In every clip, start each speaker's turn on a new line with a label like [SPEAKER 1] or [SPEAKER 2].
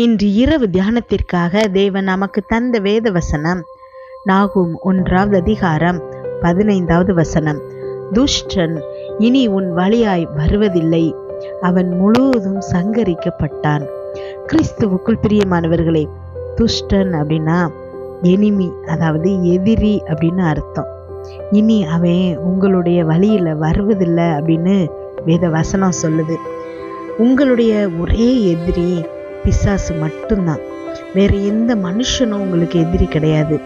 [SPEAKER 1] இன்று இரவு தியானத்திற்காக தேவன் நமக்கு தந்த வேத வசனம் நாகூம் 1வது அதிகாரம் 15வது வசனம். துஷ்டன் இனி உன் வழியாய் வருவதில்லை, அவன் முழுவதும் சங்கரிக்கப்பட்டான். கிறிஸ்துவுக்குள் பிரியமானவர்களே, துஷ்டன் அப்படின்னா எனிமி, அதாவது எதிரி அப்படின்னு அர்த்தம். இனி அவன் உங்களுடைய வழியில வருவதில்லை அப்படின்னு வேத வசனம் சொல்லுது. உங்களுடைய ஒரே எதிரி பிசாசு மட்டும்தான். வேற எந்த மனுஷனும் உங்களுக்கு எதிரி கிடையாது.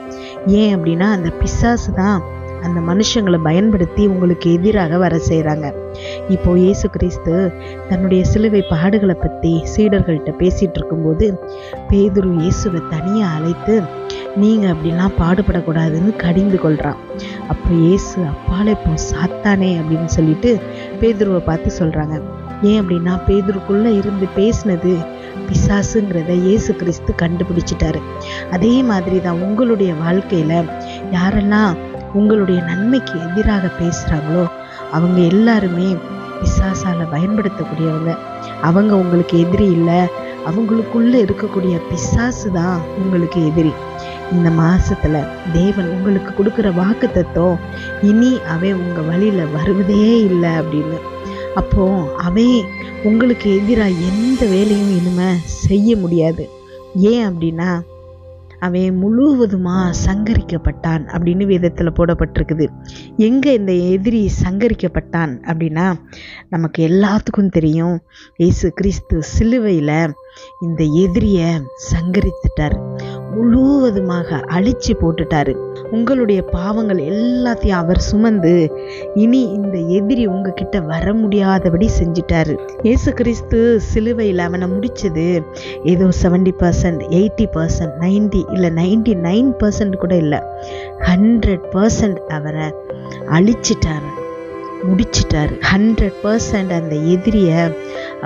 [SPEAKER 1] ஏன் அப்படின்னா அந்த பிசாசு தான் அந்த மனுஷங்களை பயன்படுத்தி உங்களுக்கு எதிராக வர செய்கிறாங்க. இப்போ இயேசு கிறிஸ்து தன்னுடைய சிலுவை பாடுகளை பற்றி சீடர்கள்ட்ட பேசிட்டு இருக்கும்போது பேதுரு இயேசுவை தனியாக அழைத்து நீங்கள் அப்படிலாம் பாடுபடக்கூடாதுன்னு கடிந்து கொள்கிறான். அப்போ இயேசு அப்பாலே போ சாத்தானே அப்படின்னு சொல்லிட்டு பேதுருவை பார்த்து சொல்கிறாங்க. ஏன் அப்படின்னா பேதுருக்குள்ளே இருந்து பேசினது பிசாசுங்கிறத இயேசு கிறிஸ்து கண்டுபிடிச்சிட்டாரு. அதே மாதிரி தான் உங்களுடைய வாழ்க்கையில் யாரெல்லாம் உங்களுடைய நன்மைக்கு எதிராக பேசுகிறாங்களோ அவங்க எல்லாருமே பிசாசால பயன்படுத்தக்கூடியவங்க. அவங்க உங்களுக்கு எதிரி இல்லை, அவங்களுக்குள்ளே இருக்கக்கூடிய பிசாசு தான் உங்களுக்கு எதிரி. இந்த மாசத்துல தேவன் உங்களுக்கு கொடுக்குற வாக்கு தத்துவம், இனி அவன் உங்க வழியில வருவதே இல்லை அப்படின்னு. அப்போ அவன் உங்களுக்கு எதிராக எந்த வேலையும் இனிமே செய்ய முடியாது. ஏன் அப்படின்னா அவன் முழுவதுமா சங்கரிக்கப்பட்டான் அப்படின்னு வேதத்தில் போடப்பட்டிருக்குது. எங்கே இந்த எதிரி சங்கரிக்கப்பட்டான் அப்படின்னா நமக்கு எல்லாத்துக்கும் தெரியும், இயேசு கிறிஸ்து சிலுவையில் இந்த எதிரியை சங்கரித்துட்டார், முழுவதுமாக அழிச்சு போட்டுட்டாரு. உங்களுடைய பாவங்கள் எல்லாத்தையும் அவர் சுமந்து இனி இந்த எதிரி உங்ககிட்ட வர முடியாதபடி செஞ்சிட்டாரு. இயேசு கிறிஸ்து சிலுவையில் அவனை முடிச்சது ஏதோ 70%, 80%, 90 இல்லை 99% கூட இல்லை, 100% அவரை அழிச்சிட்டாரு, முடிச்சிட்டாரு. 100% அந்த எதிரியை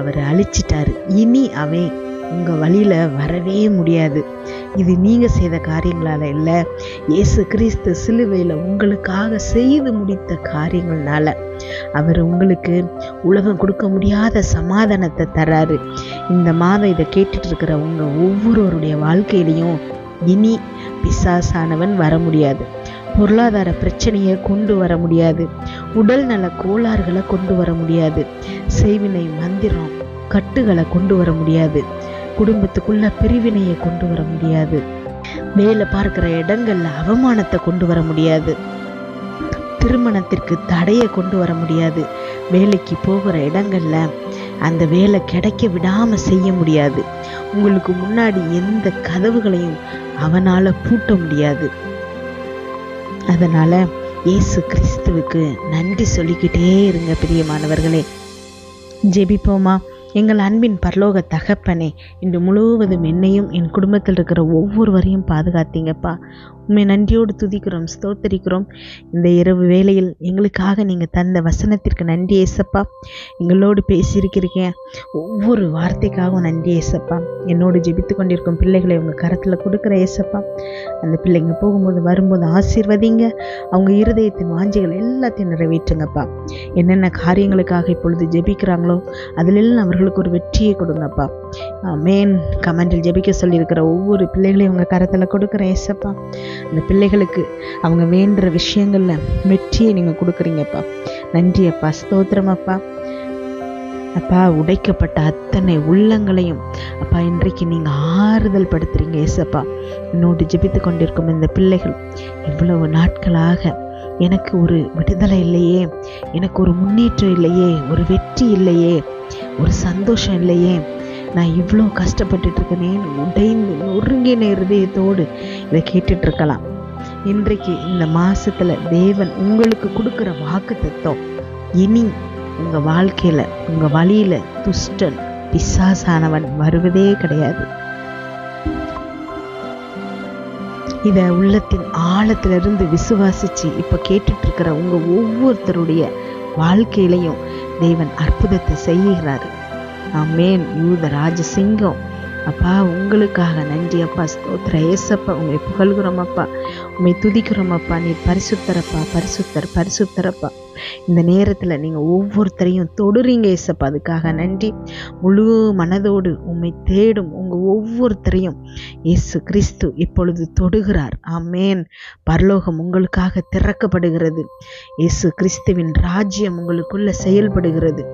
[SPEAKER 1] அவர் அழிச்சிட்டாரு. இனி அவன் உங்கள் வழியில் வரவே முடியாது. இது நீங்கள் செய்த காரியங்களால் இல்லை, இயேசு கிறிஸ்து சிலுவையில் உங்களுக்காக செய்து முடித்த காரியங்கள்னால அவர் உங்களுக்கு உலகம் கொடுக்க முடியாத சமாதானத்தை தராரு. இந்த மாதம் இதை கேட்டுட்டு இருக்கிற உங்கள் ஒவ்வொருவருடைய வாழ்க்கையிலையும் இனி பிசாசானவன் வர முடியாது, பொருளாதார பிரச்சனையை கொண்டு வர முடியாது, உடல் நல கோளாறுகளை கொண்டு வர முடியாது, செய்வினை மந்திரம் கட்டுகளை கொண்டு வர முடியாது, குடும்பத்துக்குள்ள பிரிவினையை கொண்டு வர முடியாது, வேலை பார்க்கிற இடங்கள்ல அவமானத்தை கொண்டு வர முடியாது, திருமணத்திற்கு தடையை கொண்டு வர முடியாது, வேலைக்கு போகிற இடங்கள்ல அந்த வேலை கிடைக்க விடாம செய்ய முடியாது, உங்களுக்கு முன்னாடி எந்த கதவுகளையும் அவனால பூட்ட முடியாது. அதனால இயேசு கிறிஸ்துவுக்கு நன்றி சொல்லிக்கிட்டே இருங்க பிரியமானவர்களே. ஜெபிப்போமா. எங்கள் அன்பின் பரலோக தகப்பனே, இன்று முழுவதும் என்னையும் என் குடும்பத்தில் இருக்கிற ஒவ்வொருவரையும் பாதுகாத்தீங்கப்பா. உண்மை நன்றியோடு துதிக்கிறோம், ஸ்தோத்தரிக்கிறோம். இந்த இரவு வேளையில் எங்களுக்காக நீங்கள் தந்த வசனத்திற்கு நன்றி ஏசப்பா. எங்களோடு பேசியிருக்கிறீங்க, ஒவ்வொரு வார்த்தைக்காகவும் நன்றி ஏசப்பா. என்னோடு ஜெபித்து கொண்டிருக்கும் பிள்ளைகளை உங்கள் கரத்தில் கொடுக்குற ஏசப்பா. அந்த பிள்ளைங்க போகும்போது வரும்போது ஆசீர்வதிங்க, அவங்க இருதயத்தின் வாஞ்சிகள் எல்லாத்தையும் நிறைவேற்றுங்கப்பா. என்னென்ன காரியங்களுக்காக இப்பொழுது ஜெபிக்கிறாங்களோ அதிலெல்லாம் அவர்களுக்கு ஒரு வெற்றியை கொடுங்கப்பா. ஆமென். கமெண்டில் ஜெபிக்க சொல்லியிருக்கிற ஒவ்வொரு பிள்ளைகளையும் உங்கள் கரத்தில் கொடுக்குற ஏசப்பா. அந்த பிள்ளைகளுக்கு அவங்க வேண்டுற விஷயங்கள்ல வெற்றியை நீங்கள் கொடுக்குறீங்கப்பா. நன்றி அப்பா, ஸ்தோத்திரம் அப்பா. அப்பா, உடைக்கப்பட்ட அத்தனை உள்ளங்களையும் அப்பா இன்றைக்கு நீங்கள் ஆறுதல் படுத்துறீங்க ஏசப்பா. என்னோடு ஜெபித்து கொண்டிருக்கும் இந்த பிள்ளைகள் இவ்வளவு நாட்களாக எனக்கு ஒரு விடுதலை இல்லையே, எனக்கு ஒரு முன்னேற்றம் இல்லையே, ஒரு வெற்றி இல்லையே, ஒரு சந்தோஷம் இல்லையே, நான் இவ்வளோ கஷ்டப்பட்டுட்டு இருக்கேனேன்னு உடைந்து நொறுங்கின இருதயத்தோடு இதை கேட்டுட்டு இருக்கலாம். இன்றைக்கு இந்த மாசத்துல தேவன் உங்களுக்கு கொடுக்குற வாக்கு தத்துவம், இனி உங்க வாழ்க்கையில உங்க வழியில துஷ்டன் பிசாசானவன் வருவதே கிடையாது. இத உள்ளத்தின் ஆழத்திலிருந்து விசுவாசிச்சு இப்ப கேட்டுட்டு இருக்கிற உங்க ஒவ்வொருத்தருடைய வாழ்க்கையிலையும் தேவன் அற்புதத்தை செய்கிறாரு. ஆமென். யூத ராஜசிங்கம் அப்பா, உங்களுக்காக நன்றி அப்பா, ஸ்தோத்திர ஏசப்பா. உண்மை புகழ்கிறோம் அப்பா, உண்மை துதிக்கிறோம் அப்பா. நீ பரிசுத்தரப்பா, பரிசுத்தர் பரிசுத்தரப்பா. இந்த நேரத்தில் நீங்கள் ஒவ்வொருத்தரையும் தொடுறீங்க ஏசப்பா, அதுக்காக நன்றி. முழு மனதோடு உம்மை தேடும் உங்கள் ஒவ்வொருத்தரையும் இயேசு கிறிஸ்து இப்பொழுது தொடுகிறார். ஆமேன். பரலோகம் உங்களுக்காக திறக்கப்படுகிறது. இயேசு கிறிஸ்துவின் ராஜ்யம் உங்களுக்குள்ள செயல்படுகிறது.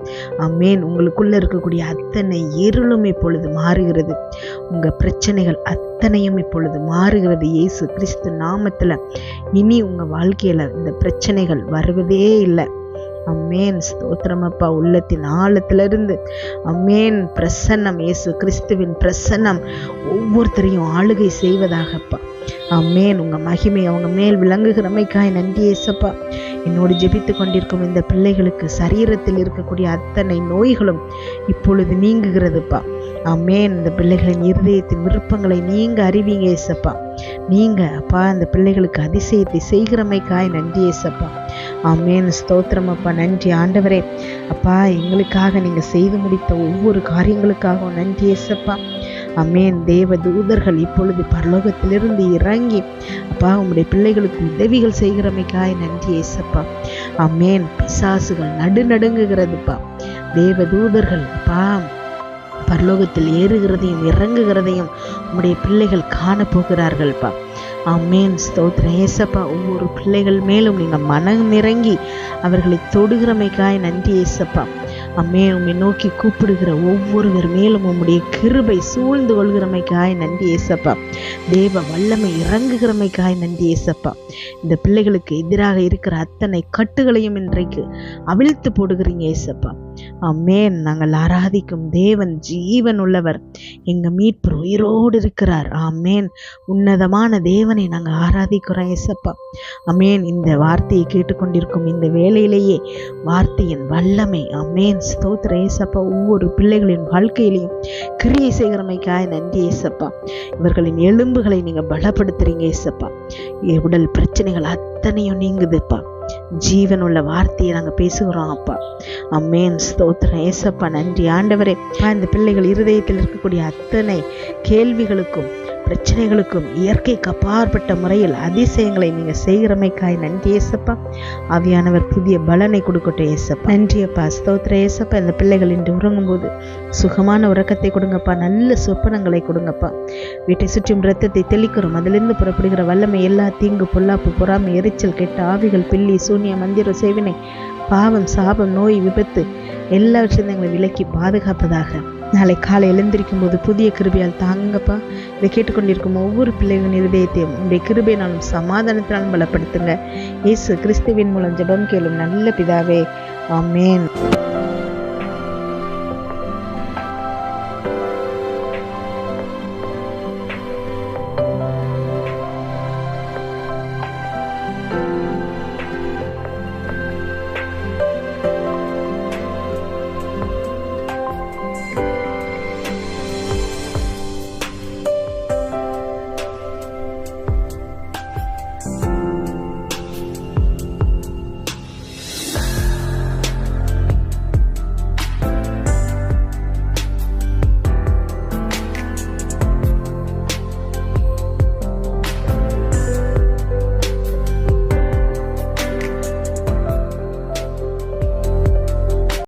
[SPEAKER 1] ஆமேன். உங்களுக்குள்ள இருக்கக்கூடிய அத்தனை இருளும் இப்பொழுது மாறுகிறது. உங்கள் பிரச்சனைகள் அத்தனையும் இப்பொழுது மாறுகிறது. இயேசு கிறிஸ்து நாமத்தில் இனி உங்கள் வாழ்க்கையில் இந்த பிரச்சனைகள் வருவதே இல்லை. அம்மேன். ஸ்தோத்திரம் அப்பா. உள்ளத்தின் ஆழத்திலிருந்து அம்மேன் பிரசன்னம், இயேசு கிறிஸ்துவின் பிரசன்னம் ஒவ்வொருத்தரையும் ஆளுகை செய்வதாகப்பா. அம்மேன். உங்கள் மகிமை அவங்க மேல் விளங்குகிறமைக்காய் நன்றி ஏசப்பா. என்னோடு ஜெபித்து கொண்டிருக்கும் இந்த பிள்ளைகளுக்கு சரீரத்தில் இருக்கக்கூடிய அத்தனை நோய்களும் இப்பொழுது நீங்குகிறதுப்பா. அம்மேன். இந்த பிள்ளைகளின் இருதயத்தின் விருப்பங்களை நீங்க அறிவீங்க ஏசப்பா. நீங்க அப்பா இந்த பிள்ளைகளுக்கு அதிசயத்தை செய்கிறமைக்காய் நன்றி ஏசப்பா. ஆமேன். ஸ்தோத்திரம் அப்பா. நன்றி ஆண்டவரே. அப்பா எங்களுக்காக நீங்க செய்து முடித்த ஒவ்வொரு காரியங்களுக்காகவும் நன்றி ஏசப்பா. அமேன். தேவ தூதர்கள் இப்பொழுது பரலோகத்திலிருந்து இறங்கி அப்பா உம்முடைய பிள்ளைகளுக்கு உதவிகள் செய்கிறமைக்காய் நன்றி ஏசப்பா. அமேன். பிசாசுகள் நடுநடுங்குகிறதுப்பா. தேவ தூதர்கள் அப்பா பரலோகத்தில் ஏறுகிறதையும் இறங்குகிறதையும் உம்முடைய பிள்ளைகள் காணப்போகிறார்கள்ப்பா. ஆமேன். ஸ்தோத்திரம் ஏசப்பா. ஒவ்வொரு பிள்ளைகள் மேலும் நீங்க மனம் இறங்கி அவர்களை தொடுகிறமைக்காய் நன்றி ஏசப்பா. அம்மேன். உம்மை நோக்கி கூப்பிடுகிற ஒவ்வொருவர் மேலும் உம்முடைய கிருபை சூழ்ந்து கொள்கிறமைக்காய் நன்றி ஏசப்பா. தேவ வல்லமை இறங்குகிறமைக்காய் நன்றி ஏசப்பா. இந்த பிள்ளைகளுக்கு எதிராக இருக்கிற அத்தனை கட்டுகளையும் இன்றைக்கு அவிழ்த்து போடுகிறீங்க ஏசப்பா. அம்மேன். நாங்கள் ஆராதிக்கும் தேவன் ஜீவன் உள்ளவர், எங்க மீட்பர் உயிரோடு இருக்கிறார். ஆமேன். உன்னதமான தேவனை நாங்கள் ஆராதிக்கிறோம் ஏசப்பா. அமேன். இந்த வார்த்தையை கேட்டுக்கொண்டிருக்கும் இந்த வேளையிலேயே வார்த்தையின் வல்லமை அமேன் ஸ்தோத்திர ஏசப்பா ஒவ்வொரு பிள்ளைகளின் வாழ்க்கையிலையும் கிரியை செய்கிறமைக்காய் நன்றி ஏசப்பா. இவர்களின் எலும்புகளை நீங்க பலப்படுத்துறீங்க ஏசப்பா. உடல் பிரச்சனைகள் அத்தனையும் நீங்குதுப்பா. ஜீவனுள்ள வார்த்தையை நாங்க பேசுகிறோம் அப்பா. அம்மேன். ஸ்தோத்திரம் ஏசப்பா. நன்றி ஆண்டவரே. இந்த பிள்ளைகள் இருதயத்தில் இருக்கக்கூடிய அத்தனை கேள்விகளுக்கும் பிரச்சனைகளுக்கும் இயற்கைக்கு அப்பாற்பட்ட முறையில் அதிசயங்களை நீங்க செய்கிறமைக்காய் நன்றி ஏசப்பா. ஆவியானவர் புதிய பலனை கொடுக்கட்டும் ஏசப்பா. நன்றி அப்பா. ஸ்தோத்திர ஏசப்பா. இந்த பிள்ளைகள் இன்று உறங்கும் போது சுகமான உறக்கத்தை கொடுங்கப்பா. நல்ல சொப்பனங்களை கொடுங்கப்பா. வீட்டை சுற்றும் இரத்தத்தை தெளிக்கிறோம். அதிலிருந்து புறப்படுகிற வல்லமை எல்லா தீங்கு பொல்லாப்பு பொறாமை எரிச்சல் கெட்ட ஆவிகள் பில்லி சூனிய மந்திர சேவினை பாவம் சாபம் நோய் விபத்து எல்லாவற்றையும் எங்களை விலக்கி பாதுகாப்பதாக. நாளை காலை எழுந்திருக்கும் போது புதிய கிருபையால் தாங்கப்பா. இதை கேட்டுக்கொண்டிருக்கும் ஒவ்வொரு பிள்ளைகளின் இருதயத்தையும் உங்களுடைய கிருபையினாலும் சமாதானத்தினாலும் பலப்படுத்துங்க. இயேசு கிறிஸ்துவின் மூலம் ஜெபம் கேளும் நல்ல பிதாவே. ஆமேன்.